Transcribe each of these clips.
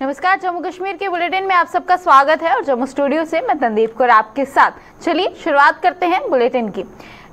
नमस्कार, जम्मू कश्मीर के बुलेटिन में आप सबका स्वागत है और जम्मू स्टूडियो से मैं तंदीप कौर आपके साथ। चलिए शुरुआत करते हैं बुलेटिन की।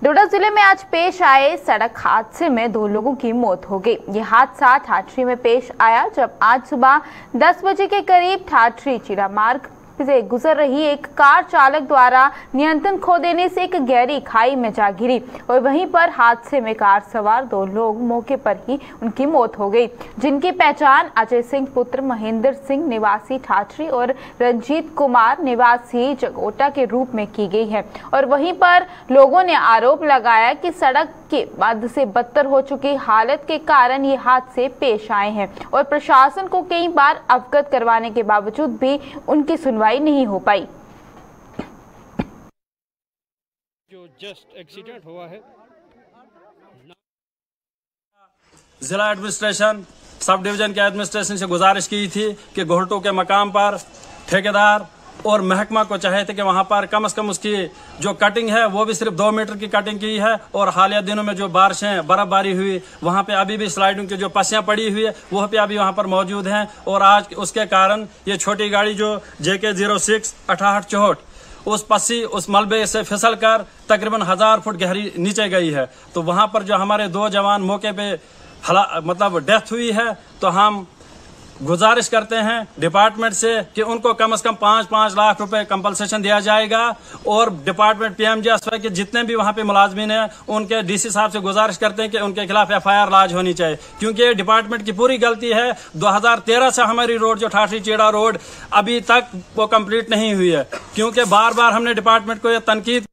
डोडा जिले में आज पेश आए सड़क हादसे में 2 लोगों की मौत हो गई। ये हादसा ठाठरी में पेश आया जब आज सुबह 10 बजे के करीब ठाठरी चिड़ा मार्ग से गुजर रही एक कार चालक द्वारा नियंत्रण खो देने से एक गहरी खाई में जा गिरी और वहीं पर हादसे में कार सवार 2 लोग मौके पर ही उनकी मौत हो गई, जिनकी पहचान अजय सिंह पुत्र महेंद्र सिंह निवासी ठाठरी और रंजीत कुमार निवासी जगोटा के रूप में की गई है। और वहीं पर लोगों ने आरोप लगाया कि सड़क के बद से बदतर हो चुकी हालत के कारण ये हादसे पेश आए हैं और प्रशासन को कई बार अवगत करवाने के बावजूद भी उनकी सुनवाई नहीं हो पाई। जो जस्ट एक्सीडेंट हुआ है, जिला एडमिनिस्ट्रेशन सब डिवीजन के एडमिनिस्ट्रेशन से गुजारिश की थी कि घोलटू के मकाम पर ठेकेदार और महकमा को चाहे थे कि वहां पर कम से कम उसकी जो कटिंग है वो भी सिर्फ 2 मीटर की कटिंग की है। और हालिया दिनों में जो बारिशें बर्फबारी हुई वहां पे अभी भी स्लाइडिंग की जो पस्सियां पड़ी हुई है वो पे अभी वहां पर मौजूद हैं। और आज उसके कारण ये छोटी गाड़ी जो JK 06 6864 उस पस्सी उस मलबे से फिसल कर तकरीबन 1000 फुट गहरी नीचे गई है। तो वहां पर जो हमारे 2 जवान मौके पे मतलब डेथ हुई है, तो हम गुजारिश करते हैं डिपार्टमेंट से कि उनको कम से कम 5-5 लाख रुपए कंपलसेशन दिया जाएगा। और डिपार्टमेंट PMGSY के जितने भी वहां पे मुलाजमीन हैं उनके DC साहब से गुजारिश करते हैं कि उनके खिलाफ FIR लॉन्च होनी चाहिए, क्योंकि डिपार्टमेंट की पूरी गलती है। 2013 से हमारी रोड जो ठाठरी चेड़ा रोड अभी तक वो कंप्लीट नहीं हुई है, क्योंकि बार बार हमने डिपार्टमेंट को यह तनकीद।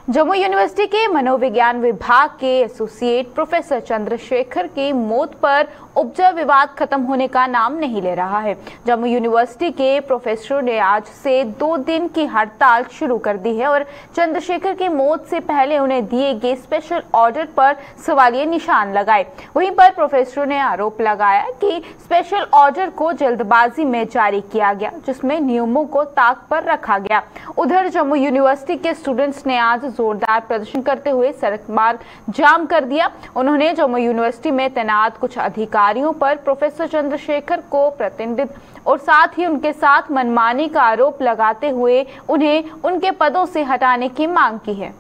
जम्मू यूनिवर्सिटी के मनोविज्ञान विभाग के एसोसिएट प्रोफेसर चंद्रशेखर की मौत पर उपजा विवाद खत्म होने का नाम नहीं ले रहा है। जम्मू यूनिवर्सिटी के प्रोफेसरों ने आज से 2 दिन की हड़ताल शुरू कर दी है और चंद्रशेखर की मौत से पहले उन्हें दिए गए स्पेशल ऑर्डर पर सवालिया निशान लगाए। वहीं पर प्रोफेसरों ने आरोप लगाया कि स्पेशल ऑर्डर को जल्दबाजी में जारी किया गया, जिसमें नियमों को ताक पर रखा गया। उधर जम्मू यूनिवर्सिटी के स्टूडेंट्स ने आज जोरदार प्रदर्शन करते हुए सड़क मार्ग जाम कर दिया। उन्होंने जम्मू यूनिवर्सिटी में तैनात कुछ अधिकारियों पर प्रोफेसर चंद्रशेखर को प्रतिनिधित्व और साथ ही उनके साथ मनमानी का आरोप लगाते हुए उन्हें उनके पदों से हटाने की मांग की है।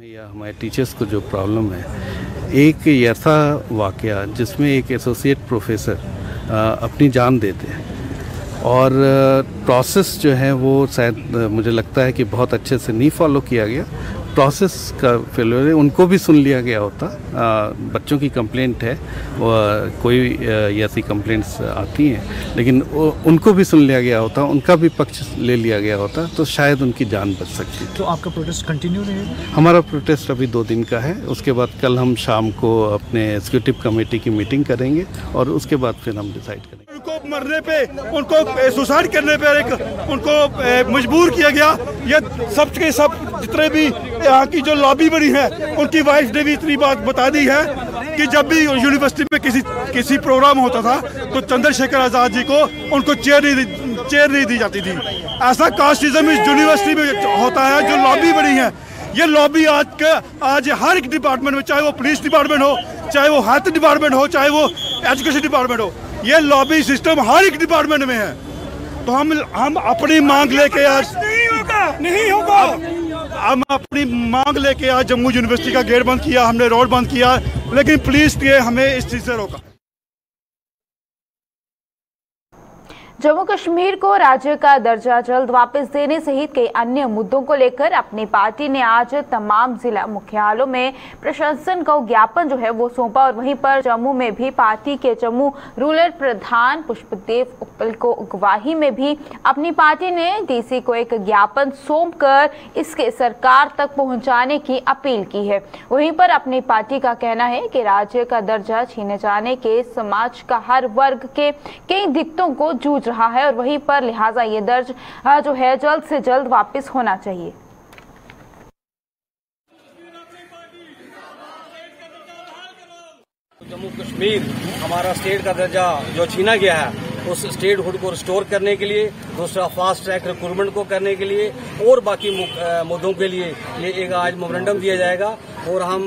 या हमारे टीचर्स को जो प्रॉब्लम है, एक ऐसा वाकया जिसमें एक एसोसिएट प्रोफेसर अपनी जान देते हैं और प्रोसेस जो है वो शायद मुझे लगता है कि बहुत अच्छे से नहीं फॉलो किया गया। प्रोसेस का फेलियर है, उनको भी सुन लिया गया होता। बच्चों की कंप्लेंट है, कोई ऐसी कंप्लेंट्स आती हैं, लेकिन उनको भी सुन लिया गया होता, उनका भी पक्ष ले लिया गया होता, तो शायद उनकी जान बच सकती। तो आपका प्रोटेस्ट कंटिन्यू रहेगा? हमारा प्रोटेस्ट अभी 2 दिन का है। उसके बाद कल हम शाम को अपने एग्जीक्यूटिव कमेटी की मीटिंग करेंगे और उसके बाद फिर हम डिसाइड करेंगे। उनको मरने पे, उनको सुसाइड करने पे उनको मजबूर किया गया। ये सब के सब जितने भी यहाँ की जो लॉबी बनी है उनकी वाइफ ने भी इतनी बात बता दी है कि जब भी यूनिवर्सिटी में किसी प्रोग्राम होता था तो चंद्रशेखर आजाद जी को उनको चेयर नहीं दी जाती थी। ऐसा कास्टिज्म इस यूनिवर्सिटी में होता है। जो लॉबी बनी है, ये लॉबी आज हर एक डिपार्टमेंट में, चाहे वो पुलिस डिपार्टमेंट हो, चाहे वो हेल्थ डिपार्टमेंट हो, चाहे वो एजुकेशन डिपार्टमेंट हो, ये लॉबी सिस्टम हर एक डिपार्टमेंट में है। तो हम अपनी मांग लेके आज नहीं होगा हम अपनी मांग लेके आज जम्मू यूनिवर्सिटी का गेट बंद किया, हमने रोड बंद किया, लेकिन पुलिस ने हमें इस चीज से रोका। जम्मू कश्मीर को राज्य का दर्जा जल्द वापस देने सहित कई अन्य मुद्दों को लेकर अपनी पार्टी ने आज तमाम जिला मुख्यालयों में प्रशासन को ज्ञापन जो है वो सौंपा। और वहीं पर जम्मू में भी पार्टी के जम्मू रूरल प्रधान पुष्पदेव उप्पल को अगवाही में भी अपनी पार्टी ने DC को एक ज्ञापन सौंपकर इसके सरकार तक पहुंचाने की अपील की है। वहीं पर अपनी पार्टी का कहना है कि राज्य का दर्जा छीने जाने के समाज का हर वर्ग के कई दिक्कतों को जूझ रहा है और वहीं पर लिहाजा ये दर्ज जो है जल्द से जल्द वापस होना चाहिए। जम्मू कश्मीर हमारा स्टेट का दर्जा जो छीना गया है उस स्टेटहुड को रिस्टोर करने के लिए, दूसरा फास्ट ट्रैक रिक्रूटमेंट को करने के लिए और बाकी मुद्दों के लिए ये एक आज मेमोरेंडम दिया जाएगा। और हम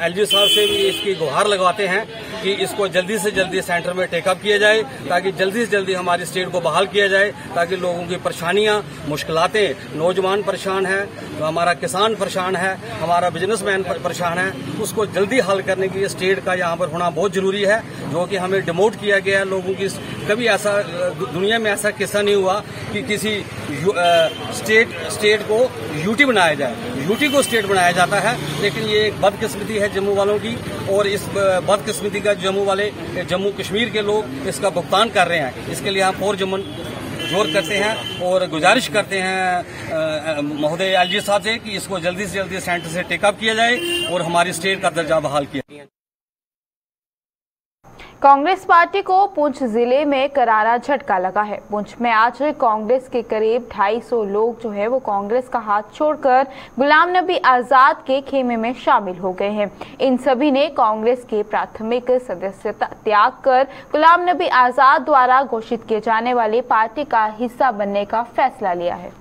LG साहब से भी इसकी गुहार लगवाते हैं कि इसको जल्दी से जल्दी सेंटर में टेकअप किया जाए, ताकि जल्दी से जल्दी हमारी स्टेट को बहाल किया जाए, ताकि लोगों की परेशानियां, मुश्किलातें, नौजवान परेशान है, हमारा किसान परेशान है, हमारा बिजनेसमैन परेशान है, उसको जल्दी हल करने के लिए स्टेट का यहाँ पर होना बहुत जरूरी है। जो कि हमें डिमोट किया गया है लोगों की, कभी ऐसा दुनिया में ऐसा किस्सा नहीं हुआ कि किसी स्टेट को यूटी बनाया जाए। यूटी को स्टेट बनाया जाता है, लेकिन ये एक बदकिस्मती है जम्मू वालों की, और इस बदकिस्मती का जम्मू कश्मीर के लोग इसका भुगतान कर रहे हैं। इसके लिए हम जोर करते हैं और गुजारिश करते हैं महोदय LG साहब से कि इसको जल्दी से जल्दी सेंटर से टेकअप किया जाए और हमारी स्टेट का दर्जा बहाल किया जाए। कांग्रेस पार्टी को पुंछ जिले में करारा झटका लगा है। पुंछ में आज कांग्रेस के करीब 250 लोग जो है वो कांग्रेस का हाथ छोड़कर गुलाम नबी आजाद के खेमे में शामिल हो गए हैं। इन सभी ने कांग्रेस के प्राथमिक सदस्यता त्याग कर गुलाम नबी आजाद द्वारा घोषित किए जाने वाली पार्टी का हिस्सा बनने का फैसला लिया है।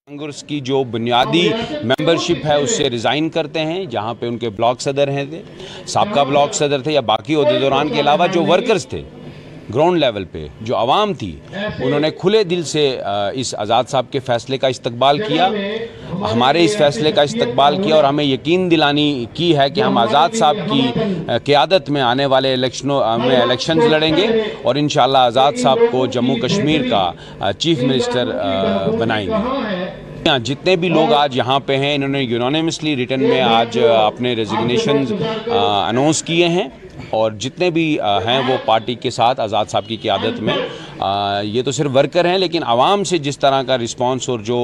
कांग्रेस की जो बुनियादी मेंबरशिप है उससे रिज़ाइन करते हैं, जहां पे उनके ब्लॉक सदर हैं थे, साबका ब्लॉक सदर थे या बाकी ओहदेदारान के अलावा जो वर्कर्स थे ग्राउंड लेवल पे, जो आवाम थी, उन्होंने खुले दिल से इस आज़ाद साहब के फ़ैसले का इस्तकबाल किया, हमारे इस फैसले का इस्तकबाल किया और हमें यकीन दिलानी की है कि हम आज़ाद साहब की क़यादत में आने वाले इलेक्शंस लड़ेंगे और इंशाअल्लाह आज़ाद साहब को जम्मू कश्मीर का चीफ मिनिस्टर बनाएंगे। जितने भी लोग आज यहाँ पे हैं, इन्होंने यूनानिमसली रिटर्न में आज अपने रेजिग्नेशन अनाउंस किए हैं और जितने भी हैं वो पार्टी के साथ आज़ाद साहब की क़यादत में। ये तो सिर्फ वर्कर हैं, लेकिन आवाम से जिस तरह का रिस्पांस और जो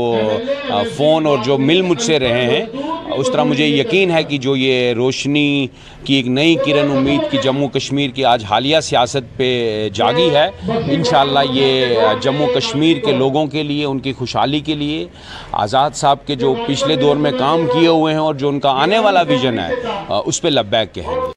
फ़ोन और जो मिल मुझसे रहे हैं, उस तरह मुझे यकीन है कि जो ये रोशनी की एक नई किरण उम्मीद की जम्मू कश्मीर की आज हालिया सियासत पे जागी है, इंशाअल्लाह ये जम्मू कश्मीर के लोगों के लिए, उनकी खुशहाली के लिए, आज़ाद साहब के जो पिछले दौर में काम किए हुए हैं और जो उनका आने वाला विज़न है उस पर लब्बैक कहेंगे।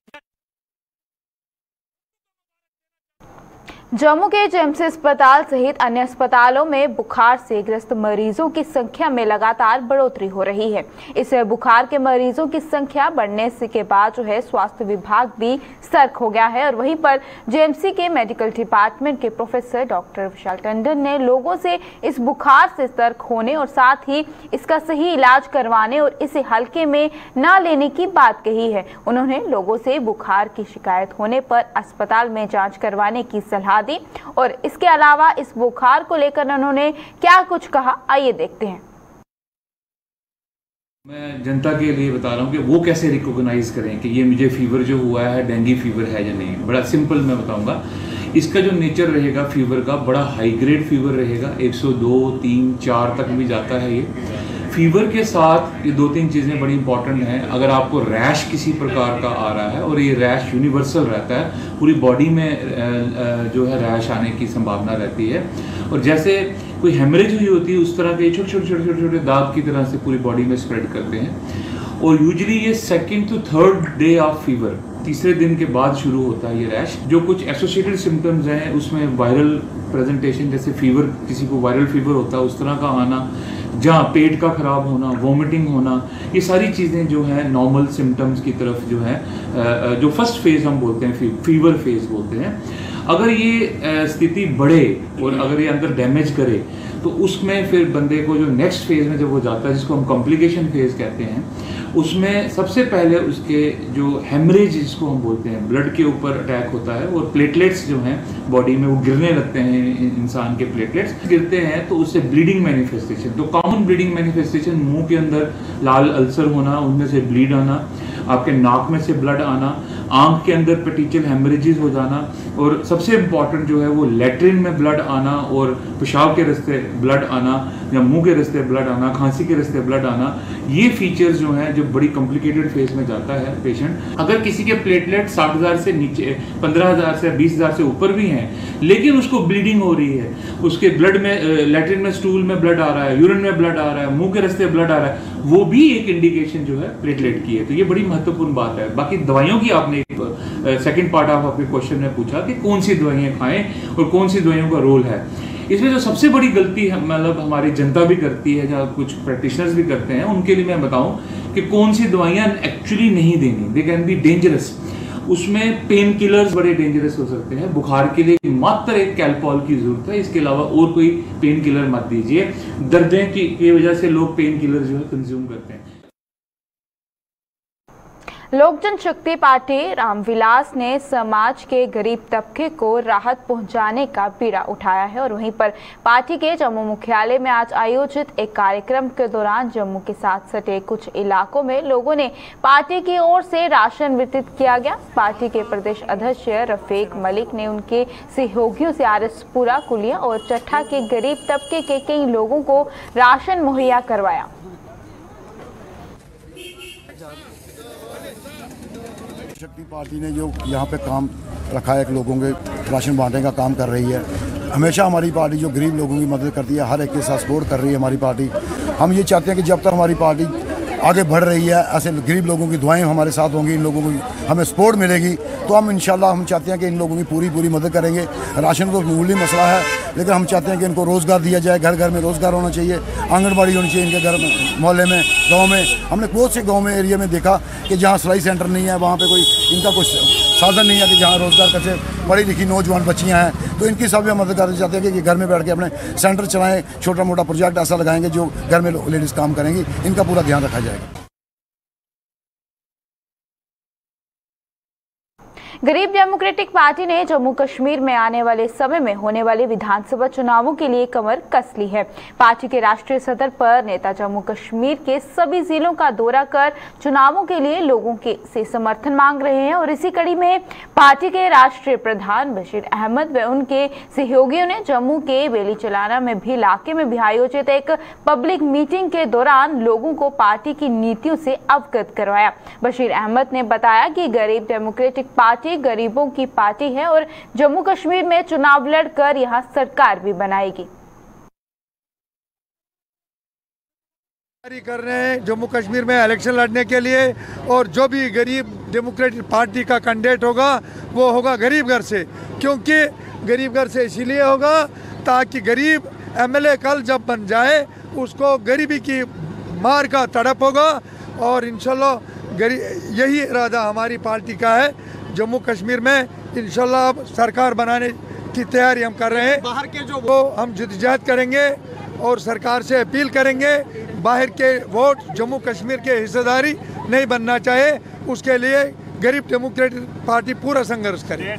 जम्मू के जेएमसी अस्पताल सहित अन्य अस्पतालों में बुखार से ग्रस्त मरीजों की संख्या में लगातार बढ़ोतरी हो रही है। इस बुखार के मरीजों की संख्या बढ़ने से के बाद जो है स्वास्थ्य विभाग भी सतर्क हो गया है और वहीं पर जेएमसी के मेडिकल डिपार्टमेंट के प्रोफेसर डॉक्टर विशाल टंडन ने लोगों से इस बुखार से सतर्क होने और साथ ही इसका सही इलाज करवाने और इसे हल्के में न लेने की बात कही है। उन्होंने लोगों से बुखार की शिकायत होने पर अस्पताल में जाँच करवाने की सलाह दी और इसके अलावा इस बुखार को लेकर उन्होंने क्या कुछ कहा, आइए देखते हैं। मैं जनता के लिए बता रहा हूँ कि वो कैसे रिकॉग्नाइज करें कि ये मुझे फीवर जो हुआ है डेंगू फीवर है या नहीं। बड़ा सिंपल मैं बताऊंगा। इसका जो नेचर रहेगा फीवर का, बड़ा हाई ग्रेड फीवर रहेगा, 102, 3, 4 तक भी जाता है ये। फीवर के साथ ये 2-3 चीज़ें बड़ी इंपॉर्टेंट हैं। अगर आपको रैश किसी प्रकार का आ रहा है और ये रैश यूनिवर्सल रहता है, पूरी बॉडी में जो है रैश आने की संभावना रहती है और जैसे कोई हेमरेज हुई होती है उस तरह के छोटे छोटे दाग की तरह से पूरी बॉडी में स्प्रेड करते हैं और यूजुअली ये 2nd to 3rd day of fever, तीसरे दिन के बाद शुरू होता है ये रैश। जो कुछ एसोसिएटेड सिम्टम्स हैं उसमें वायरल प्रेजेंटेशन, जैसे फीवर, किसी को वायरल फीवर होता है उस तरह का आना, जहाँ पेट का खराब होना, वॉमिटिंग होना, ये सारी चीज़ें जो हैं नॉर्मल सिम्टम्स की तरफ जो है, जो फर्स्ट फेज हम बोलते हैं, फीवर फेज बोलते हैं। अगर ये स्थिति बढ़े और अगर ये अंदर डैमेज करे तो उसमें फिर बंदे को जो नेक्स्ट फेज में जब वो जाता है, जिसको हम कॉम्प्लिकेशन फेज कहते हैं, उसमें सबसे पहले उसके जो हेमरेज जिसको हम बोलते हैं, ब्लड के ऊपर अटैक होता है और प्लेटलेट्स जो हैं बॉडी में वो गिरने लगते हैं। इंसान के प्लेटलेट्स गिरते हैं तो उससे ब्लीडिंग मैनिफेस्टेशन, तो कॉमन ब्लीडिंग मैनिफेस्टेशन, मुंह के अंदर लाल अल्सर होना, उनमें से ब्लीड आना, आपके नाक में से ब्लड आना, आंख के अंदर पेटिचल हेमरेजेस हो जाना और सबसे इम्पॉर्टेंट जो है वो लैट्रिन में ब्लड आना और पेशाब के रास्ते ब्लड आना या मुंह के रास्ते ब्लड आना, खांसी के रास्ते ब्लड आना। ये फीचर्स जो हैं जो बड़ी कॉम्प्लिकेटेड फेज में जाता है पेशेंट। अगर किसी के प्लेटलेट 60,000 से नीचे, 15,000 से 20,000 से ऊपर भी हैं लेकिन उसको ब्लीडिंग हो रही है, उसके ब्लड में, लैट्रिन में, स्टूल में ब्लड आ रहा है, यूरिन में ब्लड आ रहा है, मुंह के रास्ते ब्लड आ रहा है, वो भी एक इंडिकेशन जो है प्लेटलेट की है। तो ये बड़ी महत्वपूर्ण बात है। बाकी दवाइयों की आपने सेकंड पार्ट ऑफ आपके क्वेश्चन में पूछा कि कौन सी दवाइयाँ खाएं और कौन सी दवाइयों का रोल है। इसमें जो सबसे बड़ी गलती है मतलब हमारी जनता भी करती है या कुछ प्रैक्टिशनर्स भी करते हैं, उनके लिए मैं बताऊं कि कौन सी दवाइयाँ एक्चुअली नहीं देनी, दे कैन बी डेंजरस। उसमें पेन किलर्स बड़े डेंजरस हो सकते हैं। बुखार के लिए मात्र एक कैल्पॉल की जरूरत है, इसके अलावा और कोई पेन किलर मत दीजिए। दर्दें की वजह से लोग पेन किलर जो है कंज्यूम करते हैं। लोक जनशक्ति पार्टी रामविलास ने समाज के गरीब तबके को राहत पहुंचाने का बीड़ा उठाया है और वहीं पर पार्टी के जम्मू मुख्यालय में आज आयोजित एक कार्यक्रम के दौरान जम्मू के साथ सटे कुछ इलाकों में लोगों ने पार्टी की ओर से राशन वितरित किया गया। पार्टी के प्रदेश अध्यक्ष रफीक मलिक ने उनके सहयोगियों से आरसपुरा, कुलिया और चट्ठा के गरीब तबके के कई लोगों को राशन मुहैया करवाया। शक्ति पार्टी ने जो यहाँ पे काम रखा है, लोगों के राशन बांटने का काम कर रही है। हमेशा हमारी पार्टी जो गरीब लोगों की मदद करती है, हर एक के साथ सपोर्ट कर रही है हमारी पार्टी। हम ये चाहते हैं कि जब तक हमारी पार्टी आगे बढ़ रही है, ऐसे गरीब लोगों की दुआएं हमारे साथ होंगी, इन लोगों को हमें सपोर्ट मिलेगी, तो हम इंशाल्लाह हम चाहते हैं कि इन लोगों की पूरी मदद करेंगे। राशन तो मूल्य मसला है, लेकिन हम चाहते हैं कि इनको रोज़गार दिया जाए, घर घर में रोज़गार होना चाहिए, आंगनबाड़ी होनी चाहिए इनके घर में, मोहल्ले में, गाँव में। हमने बहुत से गाँव में एरिया में देखा कि जहाँ सिलाई सेंटर नहीं है, वहाँ पर कोई इनका कुछ साधन नहीं है कि जहाँ रोज़गार करके पढ़ी लिखी नौजवान बच्चियाँ हैं, तो इनकी सब मदद करना चाहते हैं कि घर में बैठ के अपने सेंटर चलाएँ, छोटा मोटा प्रोजेक्ट ऐसा लगाएंगे जो घर में लेडीज़ काम करेंगी, इनका पूरा ध्यान रखा जाएगा। गरीब डेमोक्रेटिक पार्टी ने जम्मू कश्मीर में आने वाले समय में होने वाले विधानसभा चुनावों के लिए कमर कस ली है। पार्टी के राष्ट्रीय सदर पर नेता जम्मू कश्मीर के सभी जिलों का दौरा कर चुनावों के लिए लोगों के से समर्थन मांग रहे हैं और इसी कड़ी में पार्टी के राष्ट्रीय प्रधान बशीर अहमद व उनके सहयोगियों ने जम्मू के बेली चलाना में भी इलाके में भी आयोजित एक पब्लिक मीटिंग के दौरान लोगों को पार्टी की नीतियों से अवगत करवाया। बशीर अहमद ने बताया कि गरीब डेमोक्रेटिक पार्टी गरीबों की पार्टी है और जम्मू कश्मीर में चुनाव लड़कर यहां सरकार भी बनाएगी। तैयारी कर रहे हैं जम्मू कश्मीर में इलेक्शन लड़ने के लिए, और जो भी गरीब डेमोक्रेटिक पार्टी का कैंडिडेट होगा वो होगा गरीब घर से, क्योंकि गरीब घर से इसीलिए होगा ताकि गरीब एमएलए कल जब बन जाए उसको गरीबी की मार का तड़प होगा। और इंशाल्लाह यही इरादा हमारी पार्टी का है। जम्मू कश्मीर में इंशाल्लाह अब सरकार बनाने की तैयारी हम कर रहे हैं। बाहर के जो वो हम जिद्दजहद करेंगे और सरकार से अपील करेंगे, बाहर के वोट जम्मू कश्मीर के हिस्सेदारी नहीं बनना चाहिए, उसके लिए गरीब डेमोक्रेटिक पार्टी पूरा संघर्ष करे।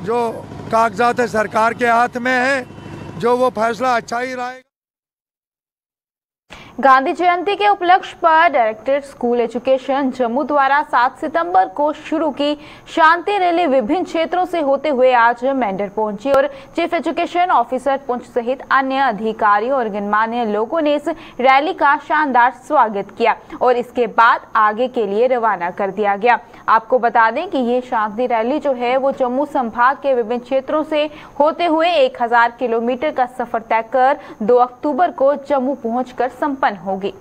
जो कागजात है सरकार के हाथ में है, जो वो फैसला अच्छा ही रहेगा। गांधी जयंती के उपलक्ष्य पर डायरेक्टर स्कूल एजुकेशन जम्मू द्वारा 7 सितंबर को शुरू की शांति रैली विभिन्न क्षेत्रों से होते हुए आज मेंढर पहुंची और चीफ एजुकेशन ऑफिसर पुंछ सहित अन्य अधिकारियों और गणमान्य लोगों ने इस रैली का शानदार स्वागत किया और इसके बाद आगे के लिए रवाना कर दिया गया। आपको बता दें कि ये शांति रैली जो है वो जम्मू संभाग के विभिन्न क्षेत्रों से होते हुए 1000 किलोमीटर का सफर तय कर 2 अक्टूबर को जम्मू पहुंचकर संपन्न होगी।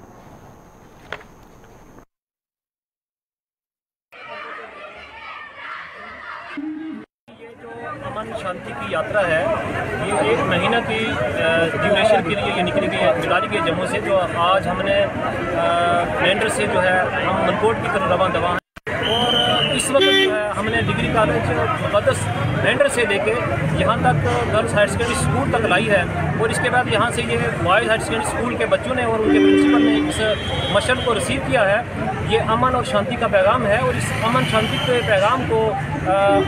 अमन शांति की यात्रा है, ये 1 महीना की ड्यूरेशन के लिए ये निकली गई जम्मू से। जो आज हमने मेंढर से जो है हम मनकोट की तरफ रवाना हैं और इस वक्त जो है हमने डिग्री कॉलेज मुकद्दस मेंढर से लेके यहाँ तक गर्ल्स हायर सेकेंडरी स्कूल तक लाई है और इसके बाद यहाँ से ये बॉयज़ हायर सेकेंडरी स्कूल के बच्चों ने और उनके प्रिंसिपल ने इस मशल को रिसीव किया है। ये अमन और शांति का पैगाम है और इस अमन शांति के पैगाम को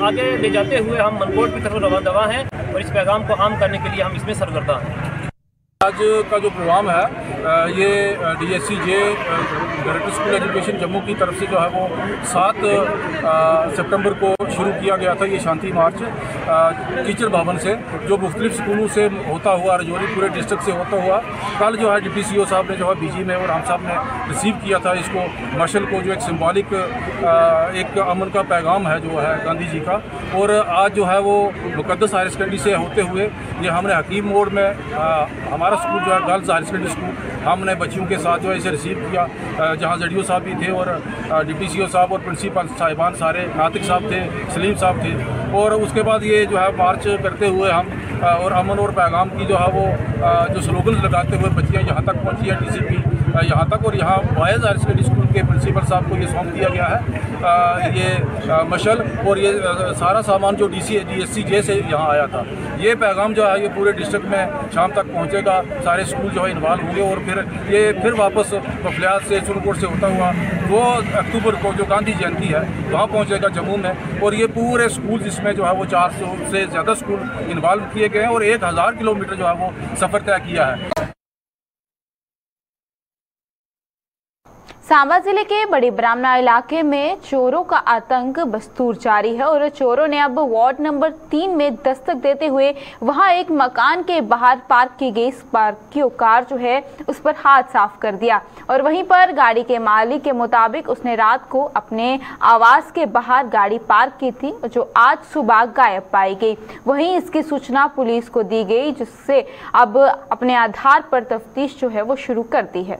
आगे ले जाते हुए हम मनकोट की तरफ रवाना हैं और इस पैगाम को आम करने के लिए हम इसमें सरगर्दा हैं। आज का जो प्रोग्राम है ये DSC जे डायरेक्टर स्कूल एजुकेशन जम्मू की तरफ से जो है वो 7 सितंबर को शुरू किया गया था। ये शांति मार्च टीचर भवन से जो मुख्तलिफ स्कूलों से होता हुआ रजौरी पूरे डिस्ट्रिक्ट से होता हुआ कल जो है डिप्टी CO साहब ने जो है BG में और हम साहब ने रिसीव किया था इसको मशल को, जो एक सिम्बॉलिक एक अमन का पैगाम है जो है गांधी जी का। और आज जो है वो मुकद्दस हायर सेकेंडरी से होते हुए ये हमने हकीम मोड़ में हमारे हमारा स्कूल जो है गर्ल्स हायर सेकेंडरी स्कूल, हमने बच्चियों के साथ जो है इसे रिसीव किया, जहाँ ZDO साहब भी थे और DPCO साहब और प्रिंसिपल साहिबान सारे, नातिक साहब थे, सलीम साहब थे। और उसके बाद ये जो है मार्च करते हुए हम और अमन और पैगाम की जो है वो जो स्लोगन्स लगाते हुए बच्चियाँ यहाँ तक पहुँची है, DCP यहाँ तक, और यहाँ बॉयज़ हायर सेकेंडरी स्कूल के प्रिंसिपल साहब को ये सौंप दिया गया है ये मशल और ये सारा सामान जो DSCJ से यहाँ आया था। ये पैगाम जो है ये पूरे डिस्ट्रिक्ट में शाम तक पहुँचेगा, सारे स्कूल जो है इन्वॉल्व होंगे और फिर वापस बफलियात से चुनकोट से होता हुआ 2 अक्टूबर को जो गांधी जयंती है वहाँ पहुँचेगा जम्मू में। और ये पूरे स्कूल जिसमें जो है वो 400 से ज़्यादा स्कूल इन्वॉल्व किए गए हैं और 1000 किलोमीटर जो है वो सफ़र तय किया है। सांबा जिले के बड़ी ब्राह्मणा इलाके में चोरों का आतंक बस्तूर जारी है और चोरों ने अब वार्ड नंबर 3 में दस्तक देते हुए वहां एक मकान के बाहर पार्क की गई स्कॉर्पियो कार जो है उस पर हाथ साफ कर दिया और वहीं पर गाड़ी के मालिक के मुताबिक उसने रात को अपने आवास के बाहर गाड़ी पार्क की थी जो आज सुबह गायब पाई गई। वहीं इसकी सूचना पुलिस को दी गई जिससे अब अपने आधार पर तफ्तीश जो है वो शुरू कर दी है।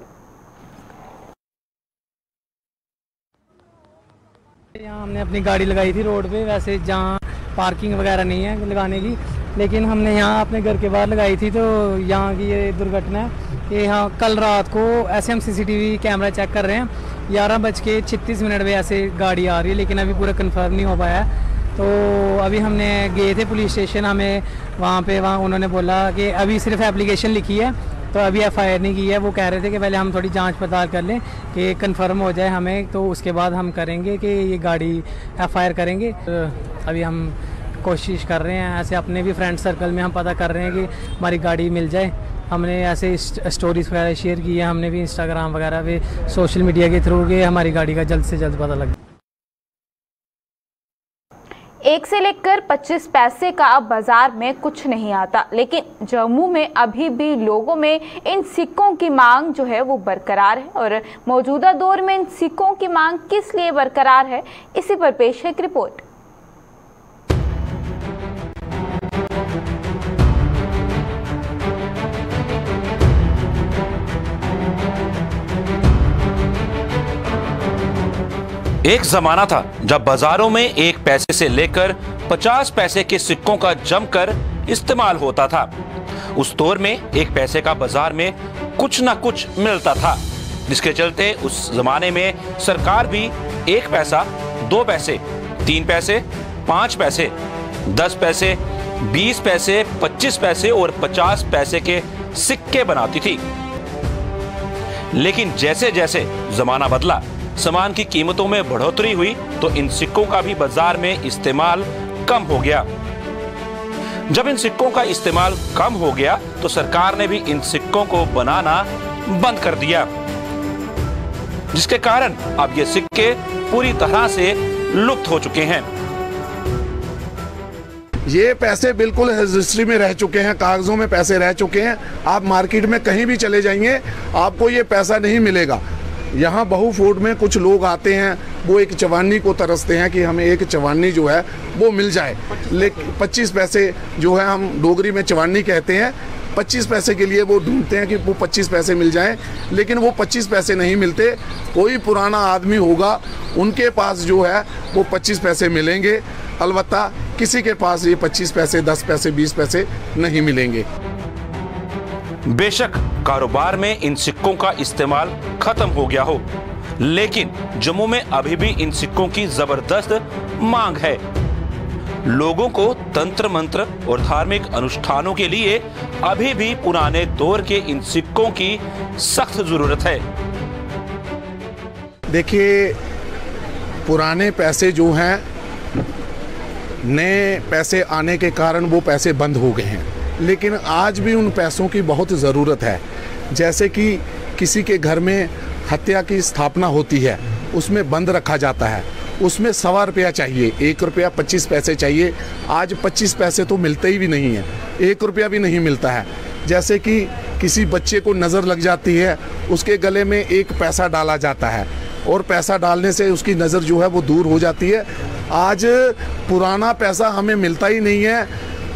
यहाँ हमने अपनी गाड़ी लगाई थी रोड पे, वैसे जहाँ पार्किंग वगैरह नहीं है लगाने की, लेकिन हमने यहाँ अपने घर के बाहर लगाई थी। तो यहाँ की ये दुर्घटना है कि यहाँ कल रात को ऐसे हम CCTV कैमरा चेक कर रहे हैं, 11:36 पे ऐसे गाड़ी आ रही है, लेकिन अभी पूरा कंफर्म नहीं हो पाया है। तो अभी हमने गए थे पुलिस स्टेशन, हमें वहाँ उन्होंने बोला कि अभी सिर्फ एप्लीकेशन लिखी है तो अभी FIR नहीं की है। वो कह रहे थे कि पहले हम थोड़ी जांच पड़ताल कर लें कि कंफर्म हो जाए हमें, तो उसके बाद हम करेंगे कि ये गाड़ी FIR करेंगे। तो अभी हम कोशिश कर रहे हैं, ऐसे अपने भी फ्रेंड सर्कल में हम पता कर रहे हैं कि हमारी गाड़ी मिल जाए। हमने ऐसे स्टोरीज वगैरह शेयर की है, हमने भी इंस्टाग्राम वगैरह पे सोशल मीडिया के थ्रू कि हमारी गाड़ी का जल्द से जल्द पता लगे। 1 से लेकर 25 पैसे का अब बाजार में कुछ नहीं आता, लेकिन जम्मू में अभी भी लोगों में इन सिक्कों की मांग जो है वो बरकरार है। और मौजूदा दौर में इन सिक्कों की मांग किस लिए बरकरार है, इसी पर पेश है एक रिपोर्ट। एक जमाना था जब बाजारों में 1 पैसे से लेकर 50 पैसे के सिक्कों का जमकर इस्तेमाल होता था। उस दौर में 1 पैसे का बाजार में कुछ ना कुछ मिलता था, जिसके चलते उस जमाने में सरकार भी 1 पैसा, 2 पैसे, 3 पैसे, 5 पैसे, 10 पैसे, 20 पैसे, 25 पैसे और 50 पैसे के सिक्के बनाती थी। लेकिन जैसे जैसे जमाना बदला, सामान की कीमतों में बढ़ोतरी हुई, तो इन सिक्कों का भी बाजार में इस्तेमाल कम हो गया। जब इन सिक्कों का इस्तेमाल कम हो गया तो सरकार ने भी इन सिक्कों को बनाना बंद कर दिया, जिसके कारण अब ये सिक्के पूरी तरह से लुप्त हो चुके हैं। ये पैसे बिल्कुल रजिस्ट्री में रह चुके हैं, कागजों में पैसे रह चुके हैं। आप मार्केट में कहीं भी चले जाइए, आपको ये पैसा नहीं मिलेगा। यहाँ बहु फूड में कुछ लोग आते हैं, वो एक चवानी को तरसते हैं कि हमें एक चवानी जो है वो मिल जाए। लेकिन 25 पैसे जो है, हम डोगरी में चवानी कहते हैं, 25 पैसे के लिए वो ढूंढते हैं कि वो 25 पैसे मिल जाएं, लेकिन वो 25 पैसे नहीं मिलते। कोई पुराना आदमी होगा, उनके पास जो है वो 25 पैसे मिलेंगे, अलबत्ता किसी के पास ये 25 पैसे, 10 पैसे, 20 पैसे नहीं मिलेंगे। बेशक कारोबार में इन सिक्कों का इस्तेमाल खत्म हो गया हो, लेकिन जम्मू में अभी भी इन सिक्कों की जबरदस्त मांग है। लोगों को तंत्र मंत्र और धार्मिक अनुष्ठानों के लिए अभी भी पुराने दौर के इन सिक्कों की सख्त जरूरत है। देखिए, पुराने पैसे जो हैं, नए पैसे आने के कारण वो पैसे बंद हो गए हैं, लेकिन आज भी उन पैसों की बहुत ज़रूरत है। जैसे कि किसी के घर में हत्या की स्थापना होती है, उसमें बंद रखा जाता है, उसमें 1.25 रुपया चाहिए, 1 रुपया 25 पैसे चाहिए। आज 25 पैसे तो मिलते ही भी नहीं है, 1 रुपया भी नहीं मिलता है। जैसे कि किसी बच्चे को नज़र लग जाती है, उसके गले में 1 पैसा डाला जाता है और पैसा डालने से उसकी नज़र जो है वो दूर हो जाती है। आज पुराना पैसा हमें मिलता ही नहीं है,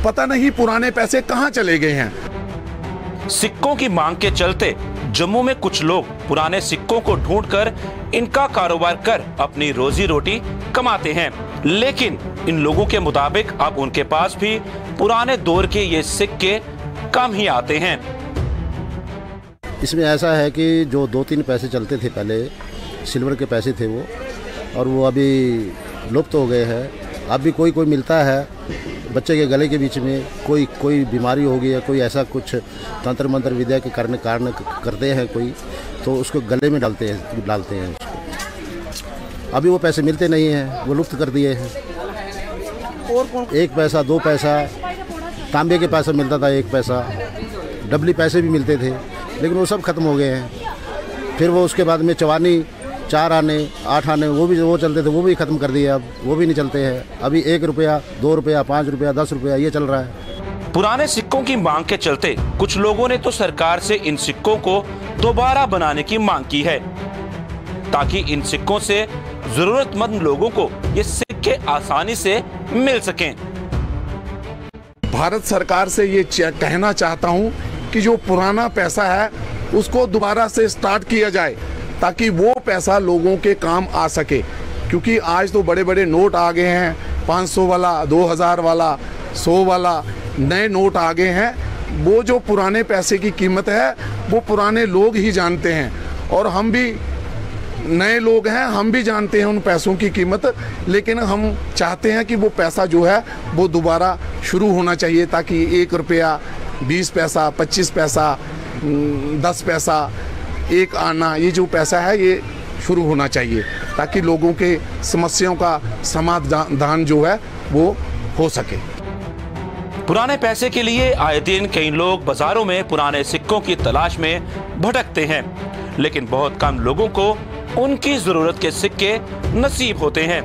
पता नहीं पुराने पैसे कहाँ चले गए हैं। सिक्कों की मांग के चलते जम्मू में कुछ लोग पुराने सिक्कों को ढूंढकर इनका कारोबार कर अपनी रोजी रोटी कमाते हैं, लेकिन इन लोगों के मुताबिक अब उनके पास भी पुराने दौर के ये सिक्के कम ही आते हैं। इसमें ऐसा है कि जो 2-3 पैसे चलते थे पहले, सिल्वर के पैसे थे वो, और वो अभी लुप्त हो गए हैं। अब भी कोई कोई मिलता है बच्चे के गले के बीच में, कोई बीमारी हो गई है, कोई ऐसा कुछ तंत्र मंत्र विद्या के कारण करते हैं कोई, तो उसको गले में डालते हैं उसको। अभी वो पैसे मिलते नहीं हैं, वो लुप्त कर दिए हैं। 1 पैसा 2 पैसा तांबे के पैसा मिलता था, 1 पैसा डबली पैसे भी मिलते थे, लेकिन वो सब खत्म हो गए हैं। फिर वो उसके बाद में चवानी 4 आने 8 आने वो चलते थे, वो भी खत्म कर दिए, अब वो भी नहीं चलते हैं। अभी 1 रुपया 2 रुपया 5 रुपया 10 रुपया ये चल रहा है। पुराने सिक्कों की मांग के चलते कुछ लोगों ने तो सरकार से इन सिक्कों को दोबारा बनाने की मांग की है, ताकि इन सिक्कों से जरूरतमंद लोगों को ये सिक्के आसानी से मिल सकें। भारत सरकार से ये कहना चाहता हूँ कि जो पुराना पैसा है उसको दोबारा से स्टार्ट किया जाए, ताकि वो पैसा लोगों के काम आ सके। क्योंकि आज तो बड़े बड़े नोट आ गए हैं, 500 वाला 2000 वाला 100 वाला नए नोट आ गए हैं। वो जो पुराने पैसे की कीमत है वो पुराने लोग ही जानते हैं, और हम भी नए लोग हैं, हम भी जानते हैं उन पैसों की कीमत। लेकिन हम चाहते हैं कि वो पैसा जो है वो दोबारा शुरू होना चाहिए, ताकि 1 रुपया 20 पैसा 25 पैसा 10 पैसा 1 आना, ये जो पैसा है ये शुरू होना चाहिए, ताकि लोगों के समस्याओं का समाधान जो है वो हो सके। पुराने पैसे के लिए आए दिन कई लोग बाजारों में पुराने सिक्कों की तलाश में भटकते हैं, लेकिन बहुत कम लोगों को उनकी जरूरत के सिक्के नसीब होते हैं।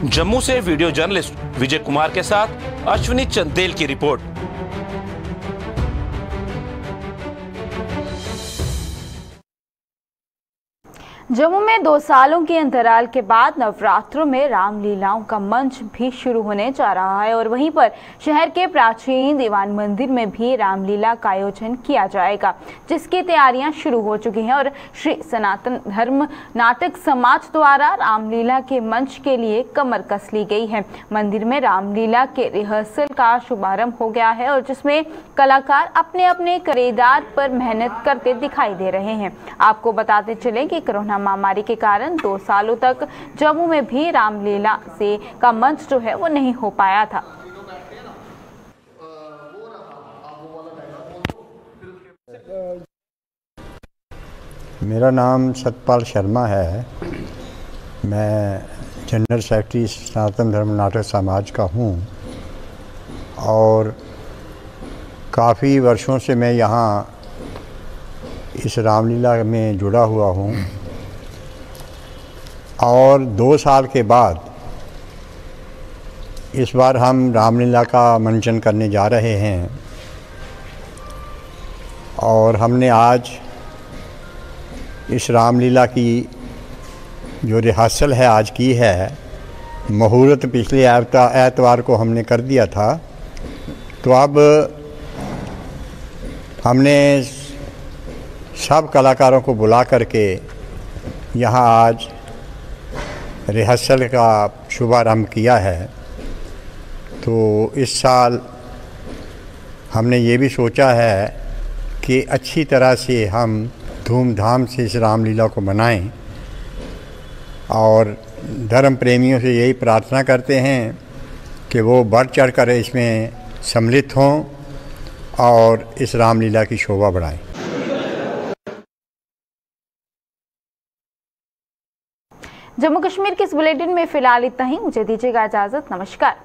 जम्मू से वीडियो जर्नलिस्ट विजय कुमार के साथ अश्विनी चंदेल की रिपोर्ट। जम्मू में 2 सालों के अंतराल के बाद नवरात्रों में रामलीलाओं का मंच भी शुरू होने जा रहा है, और वहीं पर शहर के प्राचीन दीवान मंदिर में भी रामलीला का आयोजन किया जाएगा, जिसकी तैयारियां शुरू हो चुकी हैं। और श्री सनातन धर्म नाटक समाज द्वारा रामलीला के मंच के लिए कमर कस ली गई है। मंदिर में रामलीला के रिहर्सल का शुभारंभ हो गया है, और जिसमें कलाकार अपने अपने किरदार पर मेहनत करते दिखाई दे रहे हैं। आपको बताते चलें कि कोरोना महामारी के कारण 2 सालों तक जम्मू में भी रामलीला का मंच जो है वो नहीं हो पाया था। मेरा नाम सतपाल शर्मा है। मैं जनरल सेक्रेटरी सनातन धर्म नाटक समाज का हूँ, और काफ़ी वर्षों से मैं यहाँ इस रामलीला में जुड़ा हुआ हूँ। और 2 साल के बाद इस बार हम रामलीला का मंचन करने जा रहे हैं, और हमने आज इस रामलीला की जो रिहर्सल है आज की है। मुहूर्त पिछले एतवार को हमने कर दिया था, तो अब हमने सब कलाकारों को बुला करके यहाँ आज रिहर्सल का शुभारंभ किया है। तो इस साल हमने ये भी सोचा है कि अच्छी तरह से हम धूमधाम से इस रामलीला को मनाएं, और धर्म प्रेमियों से यही प्रार्थना करते हैं कि वो बढ़ चढ़ कर इसमें सम्मिलित हों और इस रामलीला की शोभा बढ़ाएं। जम्मू कश्मीर के इस बुलेटिन में फिलहाल इतना ही। मुझे दीजिएगा इजाजत। नमस्कार।